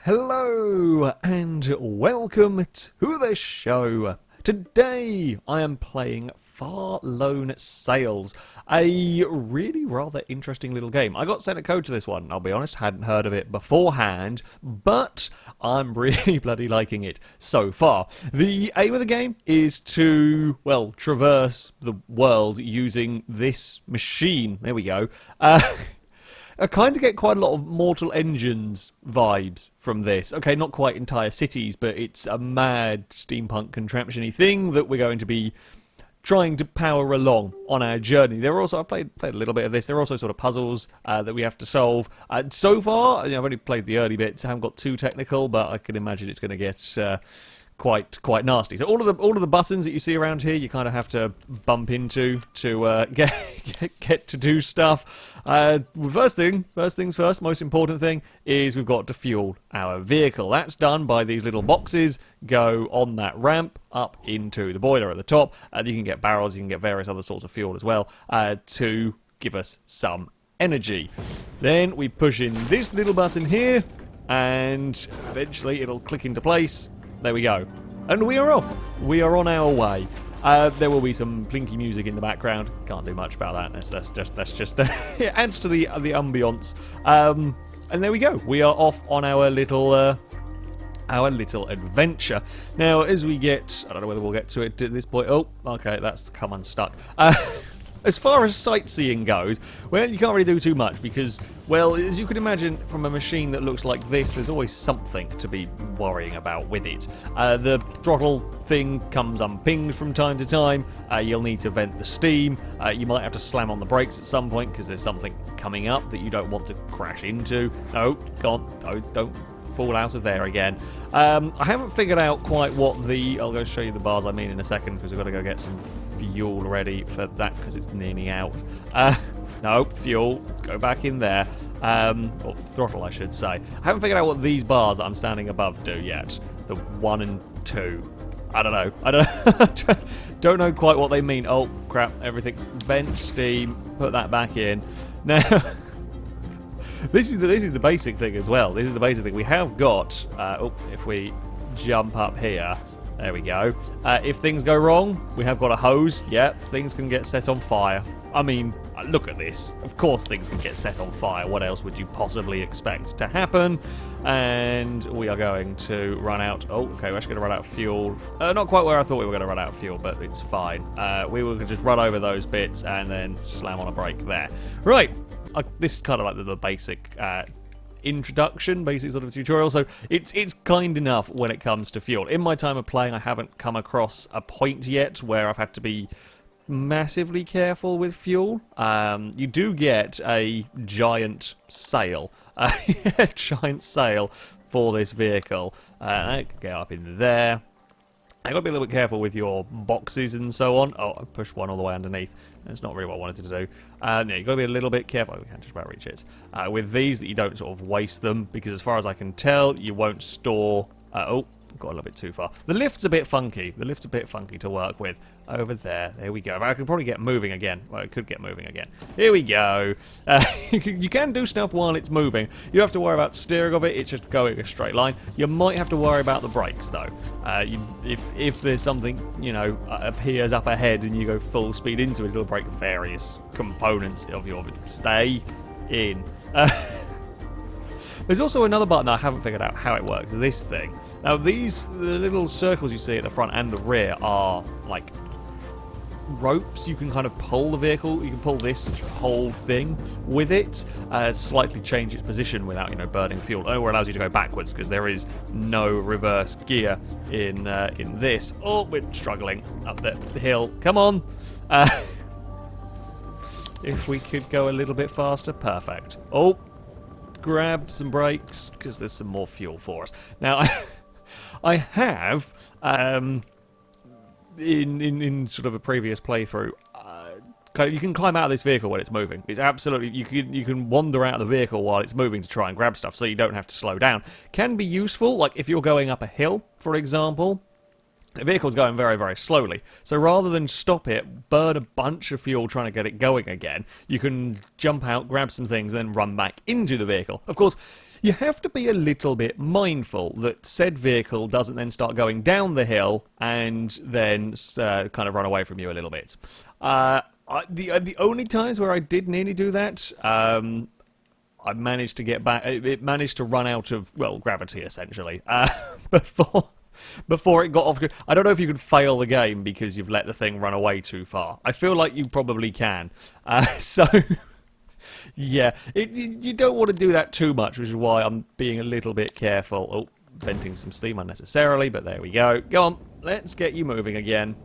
Hello and welcome to the show. Today I am playing Far Lone Sails, a really rather interesting little game. I got sent a code to this one, I'll be honest, hadn't heard of it beforehand, but I'm really bloody liking it so far. The aim of the game is to, well, traverse the world using this machine. There we go. I kind of get quite a lot of Mortal Engines vibes from this. Okay, not quite entire cities, but it's a mad steampunk contraption-y thing that we're going to be trying to power along on our journey. There are also, I've played a little bit of this, there are also sort of puzzles that we have to solve. So far, I've only played the early bits, I haven't got too technical, but I can imagine it's going to get quite nasty. So all of the buttons that you see around here, you kind of have to bump into to get to do stuff. First things first, most important thing is we've got to fuel our vehicle. That's done by these little boxes go on that ramp up into the boiler at the top. You can get barrels, you can get various other sorts of fuel as well to give us some energy. Then we push in this little button here, and eventually it'll click into place. There we go. And we are off. We are on our way. There will be some plinky music in the background. Can't do much about that. That's just it adds to the ambience. And there we go. We are off on our little adventure. Now, as we get, I don't know whether we'll get to it at this point. Oh, okay, that's come unstuck. As far as sightseeing goes, well, you can't really do too much because, well, as you can imagine, from a machine that looks like this, there's always something to be worrying about with it. The throttle thing comes unpinged from time to time. You'll need to vent the steam. You might have to slam on the brakes at some point because there's something coming up that you don't want to crash into. No, don't fall out of there again. I haven't figured out quite what the... I'll go show you the bars I mean in a second because we've got to go get some fuel ready for that because it's nearly out. No, fuel. Go back in there. Or throttle, I should say. I haven't figured out what these bars that I'm standing above do yet. The 1 and 2. I don't know. Don't know quite what they mean. Oh, crap. Everything's vent steam. Put that back in. Now... This is the basic thing as well. This is the basic thing. We have got, if we jump up here, there we go. If things go wrong, we have got a hose. Yep, things can get set on fire. I mean, look at this. Of course things can get set on fire. What else would you possibly expect to happen? And we are going to run out. Oh, okay, we're actually going to run out of fuel. Not quite where I thought we were going to run out of fuel, but it's fine. We will just run over those bits and then slam on a brake there. Right. This is kind of like the basic introduction, basic sort of tutorial, so it's kind enough when it comes to fuel. In my time of playing, I haven't come across a point yet where I've had to be massively careful with fuel. You do get a giant sail, a giant sail for this vehicle. I can get up in there. You've got to be a little bit careful with your boxes and so on. Oh, I pushed one all the way underneath. That's not really what I wanted to do. Yeah, you've got to be a little bit careful. We can't just about reach it. With these, that you don't sort of waste them, because as far as I can tell, you won't store... oh, got a little bit too far. The lift's a bit funky. The lift's a bit funky to work with. Over there. There we go. I could probably get moving again. Well, it could get moving again. Here we go. You can do stuff while it's moving. You don't have to worry about steering of it. It's just going a straight line. You might have to worry about the brakes, though. If there's something, you know, appears up ahead and you go full speed into it, it'll break various components of your... Stay in. There's also another button that I haven't figured out how it works. This thing. Now, the little circles you see at the front and the rear are, like... ropes. You can kind of pull the vehicle. You can pull this whole thing with it, slightly change its position without, you know, burning fuel. It allows you to go backwards because there is no reverse gear in this. Oh, we're struggling up the hill. Come on. If we could go a little bit faster, perfect. Oh, grab some brakes because there's some more fuel for us. Now, I have. In sort of a previous playthrough, you can climb out of this vehicle when it's moving. It's absolutely... You can wander out of the vehicle while it's moving to try and grab stuff, so you don't have to slow down. Can be useful, like if you're going up a hill, for example. The vehicle's going very, very slowly. So rather than stop it, burn a bunch of fuel trying to get it going again, you can jump out, grab some things, and then run back into the vehicle. Of course, you have to be a little bit mindful that said vehicle doesn't then start going down the hill and then kind of run away from you a little bit. The only times where I did nearly do that, I managed to get back. It managed to run out of, well, gravity essentially before it got off. I don't know if you could fail the game because you've let the thing run away too far. I feel like you probably can. So yeah, you don't want to do that too much, which is why I'm being a little bit careful. Oh, venting some steam unnecessarily, but there we go. Go on, let's get you moving again.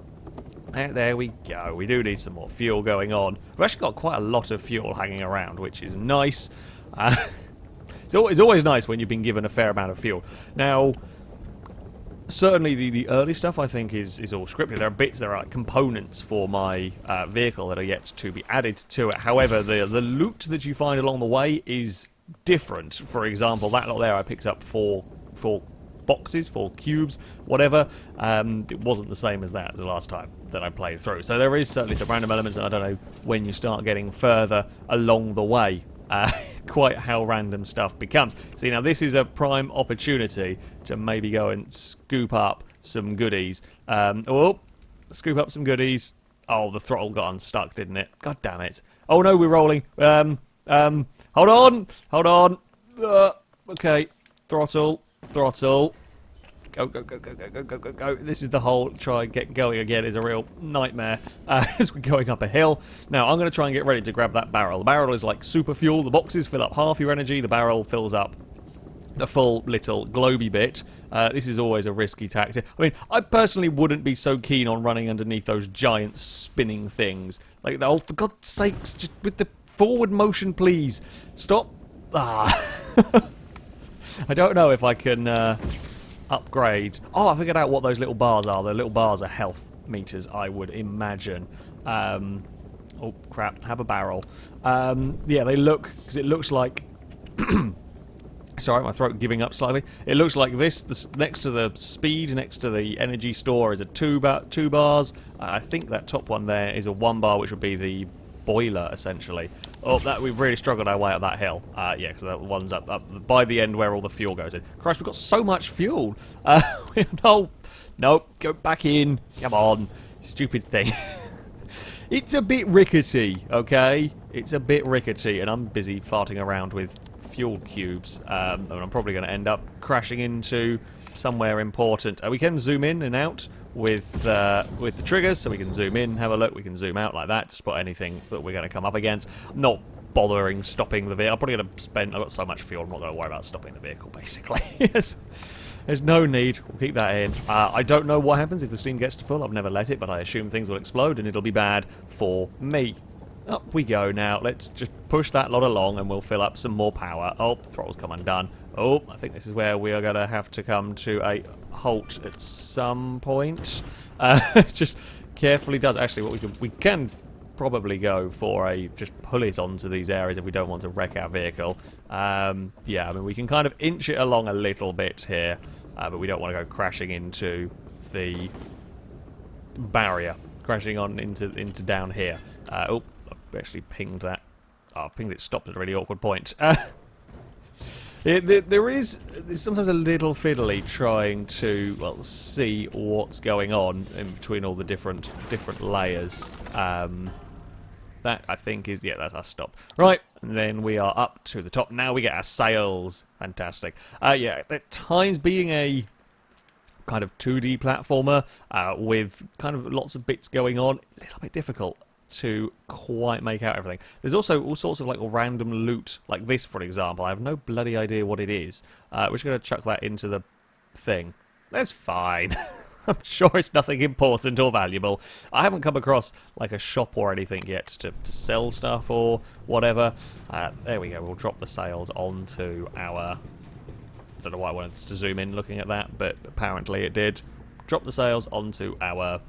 There we go. We do need some more fuel going on. We've actually got quite a lot of fuel hanging around, which is nice. It's always nice when you've been given a fair amount of fuel. Now, certainly the early stuff I think is all scripted. There are components for my vehicle that are yet to be added to it. However, the loot that you find along the way is different. For example, that lot there I picked up four boxes, 4 cubes, whatever. It wasn't the same as that the last time that I played through. So there is certainly some random elements, and I don't know when you start getting further along the way quite how random stuff becomes. See, now this is a prime opportunity to maybe go and scoop up some goodies. Scoop up some goodies. Oh, the throttle got unstuck, didn't it? God damn it. Oh no, we're rolling. Hold on. Okay, throttle. Go. This is the whole try and get going again is a real nightmare as we're going up a hill. Now, I'm going to try and get ready to grab that barrel. The barrel is like super fuel. The boxes fill up half your energy. The barrel fills up the full little globy bit. This is always a risky tactic. I mean, I personally wouldn't be so keen on running underneath those giant spinning things. Like, oh, for God's sakes, just with the forward motion, please. Stop. I don't know if I can upgrade. Oh, I figured out what those little bars are. The little bars are health meters, I would imagine. Oh, crap. Have a barrel. Yeah, they look... Because it looks like... Sorry, my throat giving up slightly. It looks like this next to the speed, next to the energy store is a 2 bars. I think that top one there is a 1 bar, which would be the boiler, essentially. Oh, that we've really struggled our way up that hill. Yeah, because that one's up by the end where all the fuel goes in. Christ, we've got so much fuel. No, go back in. Come on, stupid thing. It's a bit rickety, okay? It's a bit rickety, and I'm busy farting around with fuel cubes. And I'm probably going to end up crashing into somewhere important. We can zoom in and out with the triggers, so we can zoom in, have a look, we can zoom out like that to spot anything that we're going to come up against. I'm not bothering stopping the vehicle. I'm probably going to spend... I've got so much fuel, I'm not going to worry about stopping the vehicle, basically. Yes. There's no need. We'll keep that in. I don't know what happens if the steam gets to full. I've never let it, but I assume things will explode and it'll be bad for me. Up we go now. Let's just push that lot along and we'll fill up some more power. Oh, the throttle's come undone. Oh, I think this is where we are going to have to come to a halt at some point. Just carefully does. Actually, what we can probably go for just pull it onto these areas if we don't want to wreck our vehicle. Yeah, I mean, we can kind of inch it along a little bit here, but we don't want to go crashing into the barrier, crashing on into down here. Oh, I've actually pinged that. Oh, I pinged it stopped at a really awkward point. There's sometimes a little fiddly trying to, well, see what's going on in between all the different layers. That, I think, is... Yeah, that's us stopped. Right, and then we are up to the top. Now we get our sails. Fantastic. Yeah, at times being a kind of 2D platformer with kind of lots of bits going on, a little bit difficult to quite make out everything. There's also all sorts of like random loot, like this, for example. I have no bloody idea what it is. We're just going to chuck that into the thing. That's fine. I'm sure it's nothing important or valuable. I haven't come across like a shop or anything yet to sell stuff or whatever. There we go. We'll drop the sails onto our... I don't know why I wanted to zoom in looking at that, but apparently it did. Drop the sails onto our...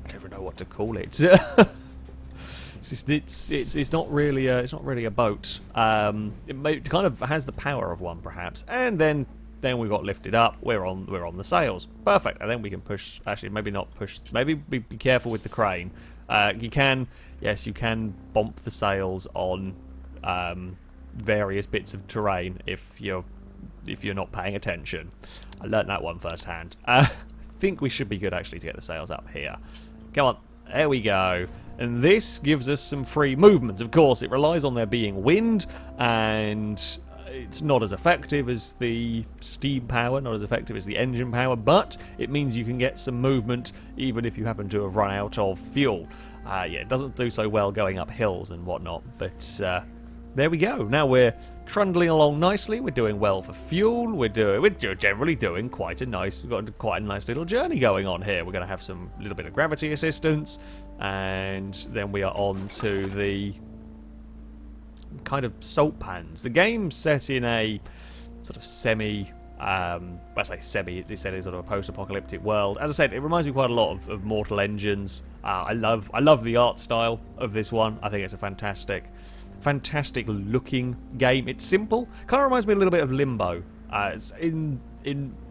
I don't even know what to call it. It's not really a boat. It kind of has the power of one, perhaps, and then we got lifted up. We're on the sails. Perfect. And then we can push. Actually, maybe not push. Maybe be careful with the crane. You can bump the sails on various bits of terrain if you're not paying attention. I learnt that one firsthand. I think we should be good actually to get the sails up here. Come on, there we go. And this gives us some free movement. Of course, it relies on there being wind, and it's not as effective as the steam power, not as effective as the engine power, but it means you can get some movement even if you happen to have run out of fuel. Yeah, it doesn't do so well going up hills and whatnot, but there we go. Now we're trundling along nicely. We're doing well for fuel. We're generally doing quite a nice. We've got quite a nice little journey going on here. We're going to have some little bit of gravity assistance, and then we are on to the kind of salt pans. The game's set in a sort of semi. I say semi. It's set in sort of a post-apocalyptic world. As I said, it reminds me quite a lot of Mortal Engines. I love the art style of this one. I think it's a fantastic looking game. It's simple. Kind of reminds me a little bit of Limbo. It's in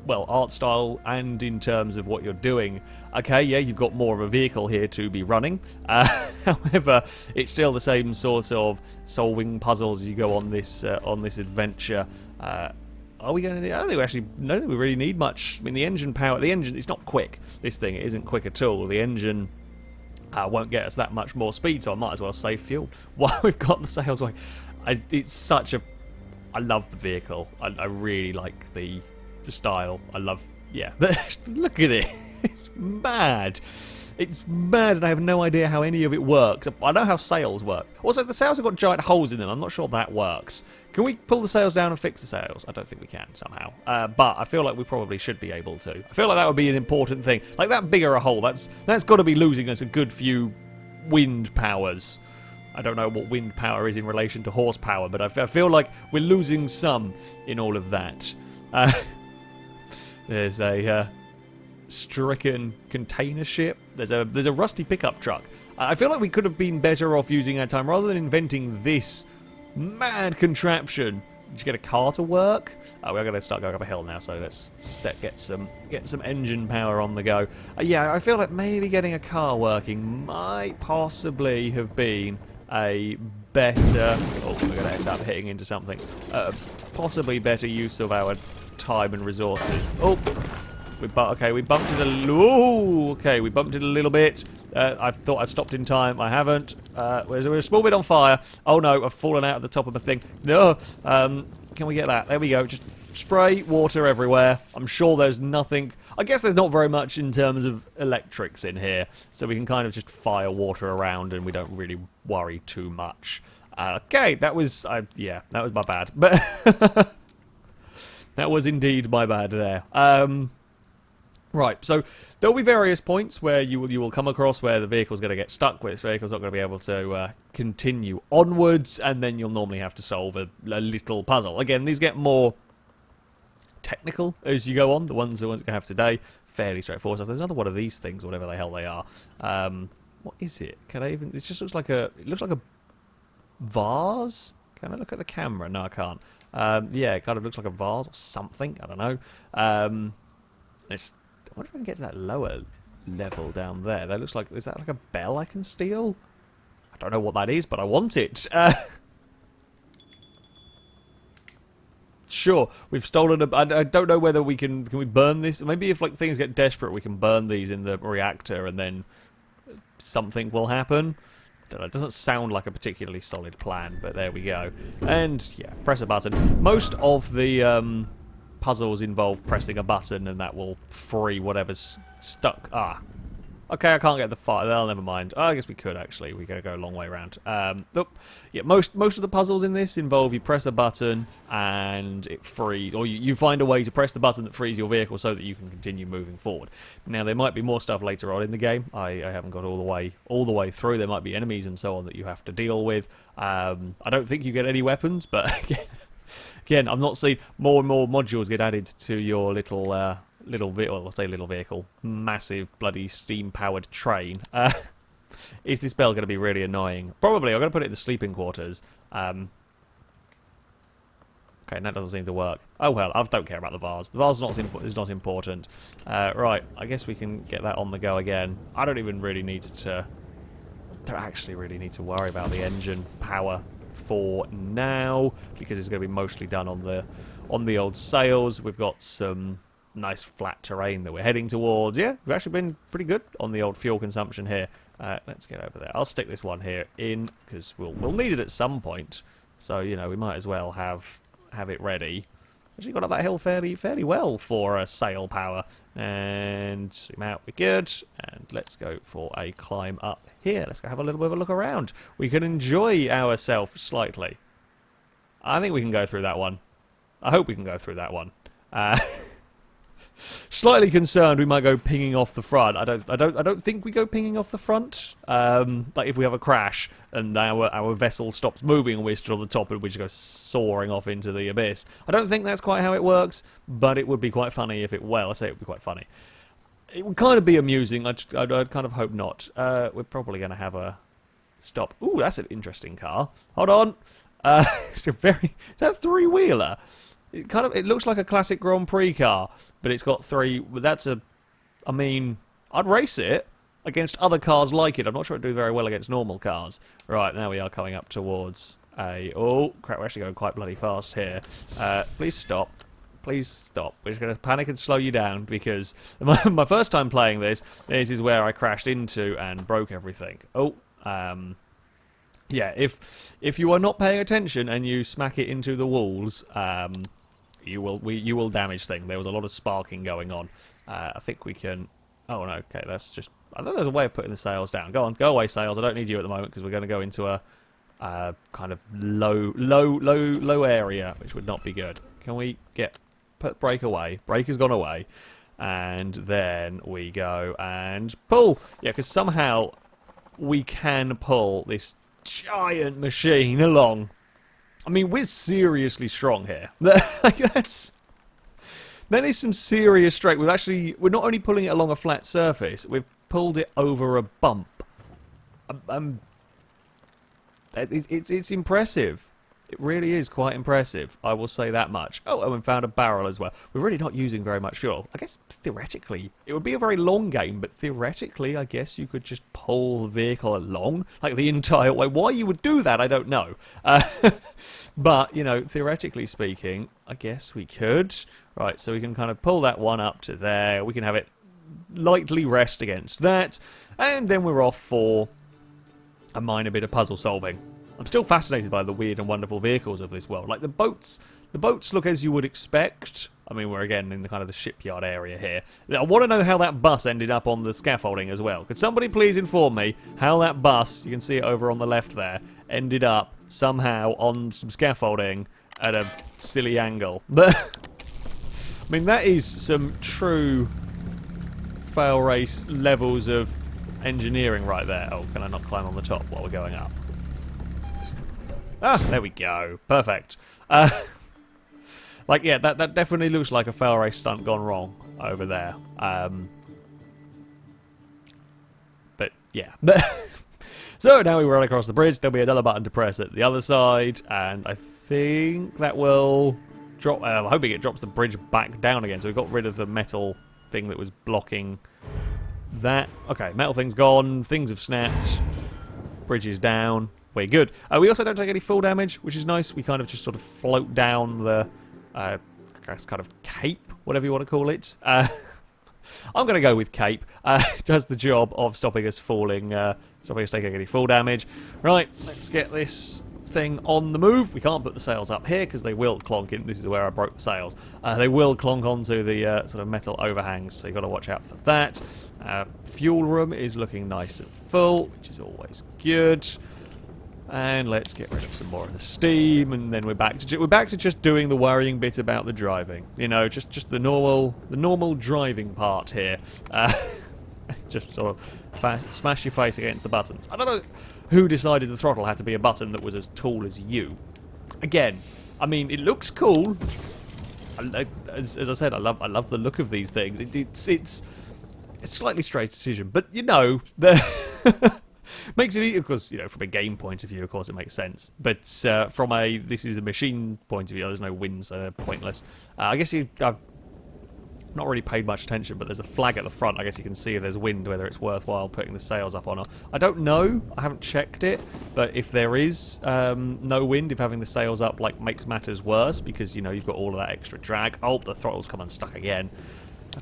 well, art style and in terms of what you're doing. Okay, yeah, you've got more of a vehicle here to be running. However, it's still the same sort of solving puzzles as you go on this adventure. Are we going to? I don't think we really need much. I mean, the engine power. The engine. It's not quick. This thing. It isn't quick at all. The engine won't get us that much more speed, so I might as well save fuel while we've got the sails going. It's such a. I love the vehicle. I really like the style. I love. Yeah, look at it. It's mad. It's mad, and I have no idea how any of it works. I know how sails work. Also, the sails have got giant holes in them. I'm not sure that works. Can we pull the sails down and fix the sails? I don't think we can, somehow. But I feel like we probably should be able to. I feel like that would be an important thing. Like, that bigger a hole, that's got to be losing us a good few wind powers. I don't know what wind power is in relation to horsepower, but I feel like we're losing some in all of that. There's a stricken container ship. There's a rusty pickup truck. I feel like we could have been better off using our time rather than inventing this mad contraption. Did you get a car to work? We're going to start going up a hill now, so let's get some engine power on the go. Yeah, I feel like maybe getting a car working might possibly have been a better. Oh, we're going to end up hitting into something. Possibly better use of our time and resources. Oh. We bumped it we bumped it a little bit. I thought I'd stopped in time. I haven't. There's a small bit on fire. Oh no, I've fallen out of the top of the thing. No. Can we get that? There we go. Just spray water everywhere. I'm sure there's nothing. I guess there's not very much in terms of electrics in here, so we can kind of just fire water around and we don't really worry too much. Okay, that was that was my bad. But that was indeed my bad there. Right, so there'll be various points where you will come across where the vehicle's going to get stuck, where this vehicle's not going to be able to continue onwards, and then you'll normally have to solve a little puzzle. Again, these get more technical as you go on. The ones we have today, fairly straightforward. So there's another one of these things, whatever the hell they are. What is it? Can I even? It just looks like a vase. Can I look at the camera? No, I can't. Yeah, it kind of looks like a vase or something. I don't know. I wonder if I can get to that lower level down there. That looks like... Is that like a bell I can steal? I don't know what that is, but I want it. Sure, we've stolen a... I don't know whether we can... Can we burn this? Maybe if like things get desperate, we can burn these in the reactor and then something will happen. I don't know, it doesn't sound like a particularly solid plan, but there we go. And, yeah, press a button. Most of the... puzzles involve pressing a button and that will free whatever's stuck. Okay, I can't get the fire. Well, never mind. I guess we could actually. We're going to go a long way around. Yeah, most of the puzzles in this involve you press a button and it frees, or you find a way to press the button that frees your vehicle so that you can continue moving forward. Now there might be more stuff later on in the game. I haven't got all the way through. There might be enemies and so on that you have to deal with. I don't think you get any weapons, but again, I've not seen more and more modules get added to your little vehicle. I'll say little vehicle, massive bloody steam-powered train. Is this bell going to be really annoying? Probably. I'm going to put it in the sleeping quarters. Okay, and that doesn't seem to work. Oh well, I don't care about the vase. The vase is not important. Right, I guess we can get that on the go again. I don't even really need to. Don't actually really need to worry about the engine power for now, because it's going to be mostly done on the old sails. We've got some nice flat terrain that we're heading towards. Yeah, we've actually been pretty good on the old fuel consumption here. Let's get over there. I'll stick this one here in, because we'll need it at some point. So, you know, we might as well have it ready. Actually got up that hill fairly well for sail power. And zoom out, we're good. And let's go for a climb up here. Let's go have a little bit of a look around. We can enjoy ourselves slightly. I think we can go through that one. I hope we can go through that one. Slightly concerned we might go pinging off the front. I don't think we go pinging off the front. Like if we have a crash and our vessel stops moving and we're still on the top and we just go soaring off into the abyss. I don't think that's quite how it works, but it would be quite funny if it. Well, I say it would be quite funny. It would kind of be amusing. I'd kind of hope not. We're probably going to have a stop. Ooh, that's an interesting car. Hold on. It's a very. Is that a three-wheeler? It looks like a classic Grand Prix car, but it's got three. That's a. I mean, I'd race it against other cars like it. I'm not sure it'd do very well against normal cars. Right, now we are coming up towards a. Oh crap! We're actually going quite bloody fast here. Please stop. Please stop. We're just going to panic and slow you down because my first time playing this is where I crashed into and broke everything. Oh. Yeah. If you are not paying attention and you smack it into the walls. You will damage things. There was a lot of sparking going on. I think we can. Oh no, okay, that's just. I think there's a way of putting the sails down. Go on, go away, sails. I don't need you at the moment because we're going to go into a kind of low area, which would not be good. Can we put brake away? Brake has gone away, and then we go and pull. Yeah, because somehow we can pull this giant machine along. I mean, we're seriously strong here. That is some serious strength. We're not only pulling it along a flat surface, we've pulled it over a bump. It's impressive. It really is quite impressive. I will say that much. Oh, and we found a barrel as well. We're really not using very much fuel. I guess theoretically, it would be a very long game, but theoretically, I guess you could just pull the vehicle along, like the entire way. Why you would do that, I don't know. But, you know, theoretically speaking, I guess we could. Right, so we can kind of pull that one up to there. We can have it lightly rest against that. And then we're off for a minor bit of puzzle solving. I'm still fascinated by the weird and wonderful vehicles of this world. Like the boats look as you would expect. I mean, we're again in the kind of the shipyard area here. I want to know how that bus ended up on the scaffolding as well. Could somebody please inform me how that bus, you can see it over on the left there, ended up somehow on some scaffolding at a silly angle. But I mean, that is some true FailRace levels of engineering right there. Oh, can I not climb on the top while we're going up? Ah, there we go. Perfect. Like, yeah, that definitely looks like a FailRace stunt gone wrong over there. But, yeah. So, now we run across the bridge. There'll be another button to press at the other side. And I think that will drop... I'm hoping it drops the bridge back down again. So we got rid of the metal thing that was blocking that. Okay, metal thing's gone. Things have snapped. Bridge is down. We're good. We also don't take any full damage, which is nice. We kind of just sort of float down the, I guess, kind of cape, whatever you want to call it. I'm going to go with cape. It does the job of stopping us falling, stopping us taking any full damage. Right, let's get this thing on the move. We can't put the sails up here because they will clonk in. This is where I broke the sails. They will clonk onto the sort of metal overhangs, so you've got to watch out for that. Fuel room is looking nice and full, which is always good. And let's get rid of some more of the steam, and then we're back to just doing the worrying bit about the driving. You know, just the normal driving part here. Just sort of smash your face against the buttons. I don't know who decided the throttle had to be a button that was as tall as you. Again, I mean, it looks cool. As I said, I love the look of these things. It's a slightly strange decision, but you know the. Makes it easy, of course, you know, from a game point of view, of course, it makes sense. But from this is a machine point of view, there's no wind, so they're pointless. I guess not really paid much attention, but there's a flag at the front. I guess you can see if there's wind, whether it's worthwhile putting the sails up or not. I don't know. I haven't checked it, but if there is no wind, if having the sails up like makes matters worse, because you know you've got all of that extra drag. Oh, the throttle's come unstuck again.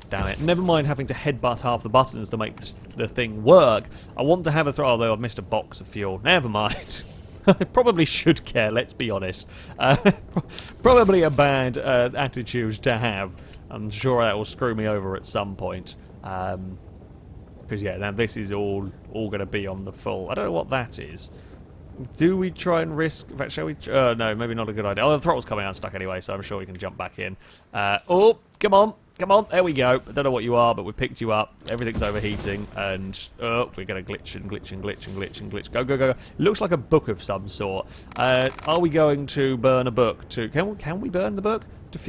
Damn it. Never mind having to headbutt half the buttons to make the thing work. I want to have a throttle, though I've missed a box of fuel. Never mind. I probably should care, let's be honest. Probably a bad attitude to have. I'm sure that will screw me over at some point. Because, yeah, now this is all going to be on the full. I don't know what that is. Do we try and risk... In fact, shall we... no, maybe not a good idea. Oh, the throttle's coming unstuck anyway, so I'm sure we can jump back in. Oh, come on. Come on, there we go. I don't know what you are, but we picked you up. Everything's overheating, and we're going to glitch and glitch and glitch and glitch and glitch. Go, go, go. It looks like a book of some sort. Are we going to burn a book? Can we burn the book? To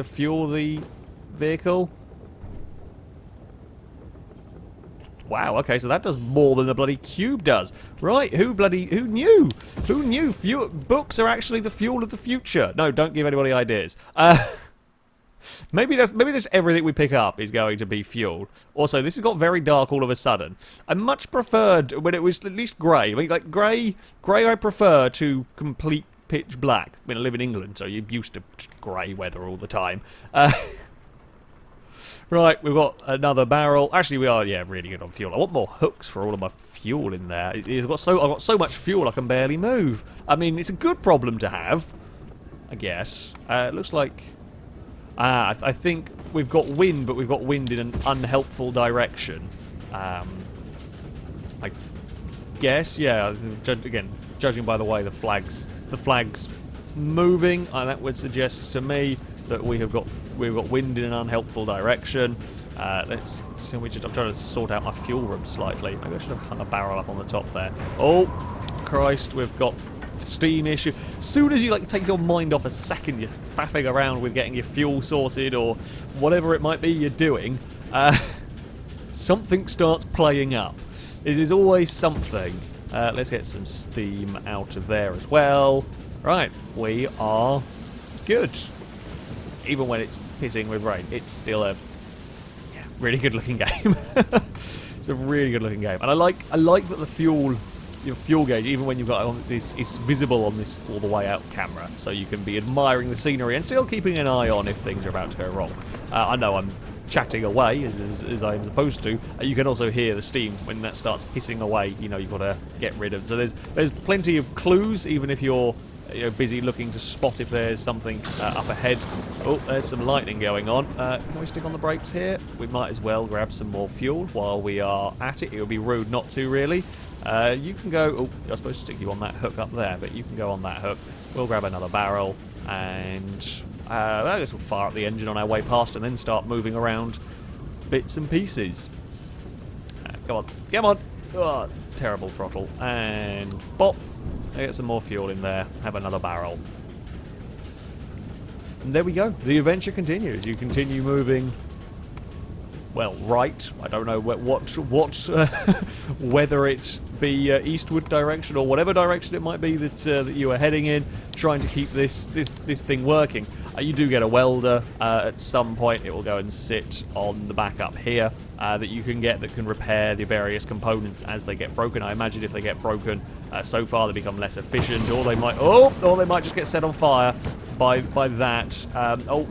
fuel the vehicle? Wow, okay, so that does more than the bloody cube does. Right, who knew? Who knew books are actually the fuel of the future? No, don't give anybody ideas. Maybe that's everything we pick up is going to be fuel. Also, this has got very dark all of a sudden. I much preferred when it was at least grey. I mean, like grey I prefer to complete pitch black. I mean, I live in England, so you're used to grey weather all the time. Right, we've got another barrel. Actually, we are, yeah, really good on fuel. I want more hooks for all of my fuel in there. I've got so much fuel I can barely move. I mean, it's a good problem to have, I guess. It looks like... I think we've got wind, but we've got wind in an unhelpful direction. I guess, yeah. Again, judging by the way the flag's moving, that would suggest to me that we've got wind in an unhelpful direction. Let's see. I'm trying to sort out my fuel room slightly. Maybe I should have hung a barrel up on the top there. Oh, Christ, we've got steam issue. As soon as you take your mind off a second, you're faffing around with getting your fuel sorted or whatever it might be you're doing, something starts playing up. It is always something. Let's get some steam out of there as well. Right, we are good. Even when it's pissing with rain, it's still a really good looking game. It's a really good looking game, and I like that the fuel gauge, even when you've got it on this, is visible on this all the way out camera, so you can be admiring the scenery and still keeping an eye on if things are about to go wrong. I know I'm chatting away as I'm supposed to. You can also hear the steam when that starts hissing away. You know you've got to get rid of. So there's plenty of clues, even if you're busy looking to spot if there's something up ahead. Oh, there's some lightning going on. Can we stick on the brakes here? We might as well grab some more fuel while we are at it. It would be rude not to, really. You can go... Oh, I was supposed to stick you on that hook up there, but you can go on that hook. We'll grab another barrel, and I guess we'll fire up the engine on our way past and then start moving around bits and pieces. Come on. Come on! Oh, terrible throttle. And bop! Get some more fuel in there. Have another barrel. And there we go. The adventure continues. You continue moving... Well, right. I don't know whether it be eastward direction or whatever direction it might be that you are heading in, trying to keep this thing working. You do get a welder at some point. It will go and sit on the back up here that you can get that can repair the various components as they get broken. I imagine if they get broken so far, they become less efficient, or they might just get set on fire by that. Oh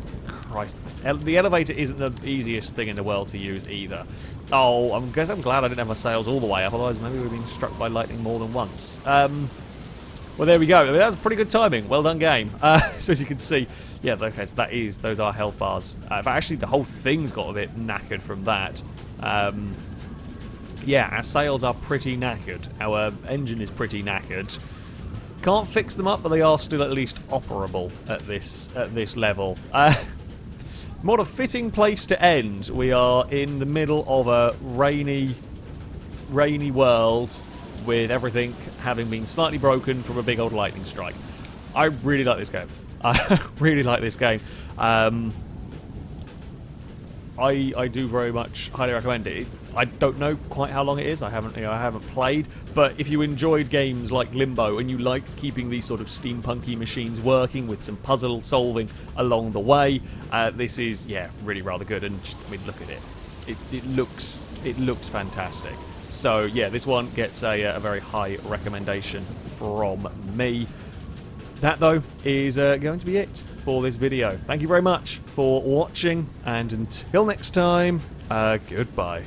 Christ! The elevator isn't the easiest thing in the world to use either. Oh, I'm glad I didn't have my sails all the way up, otherwise maybe we'd been struck by lightning more than once. Well, there we go. I mean, that was pretty good timing. Well done, game. So as you can see, yeah, okay, so those are health bars. But actually, the whole thing's got a bit knackered from that. Yeah, our sails are pretty knackered. Our engine is pretty knackered. Can't fix them up, but they are still at least operable at this level. What a fitting place to end. We are in the middle of a rainy world with everything having been slightly broken from a big old lightning strike. I really like this game. I really like this game. I do very much highly recommend it. I don't know quite how long it is. I haven't played. But if you enjoyed games like Limbo and you like keeping these sort of steampunky machines working with some puzzle solving along the way, this is really rather good. And just, I mean, look at it. It looks fantastic. So yeah, this one gets a very high recommendation from me. That, though, is going to be it for this video. Thank you very much for watching, and until next time, goodbye.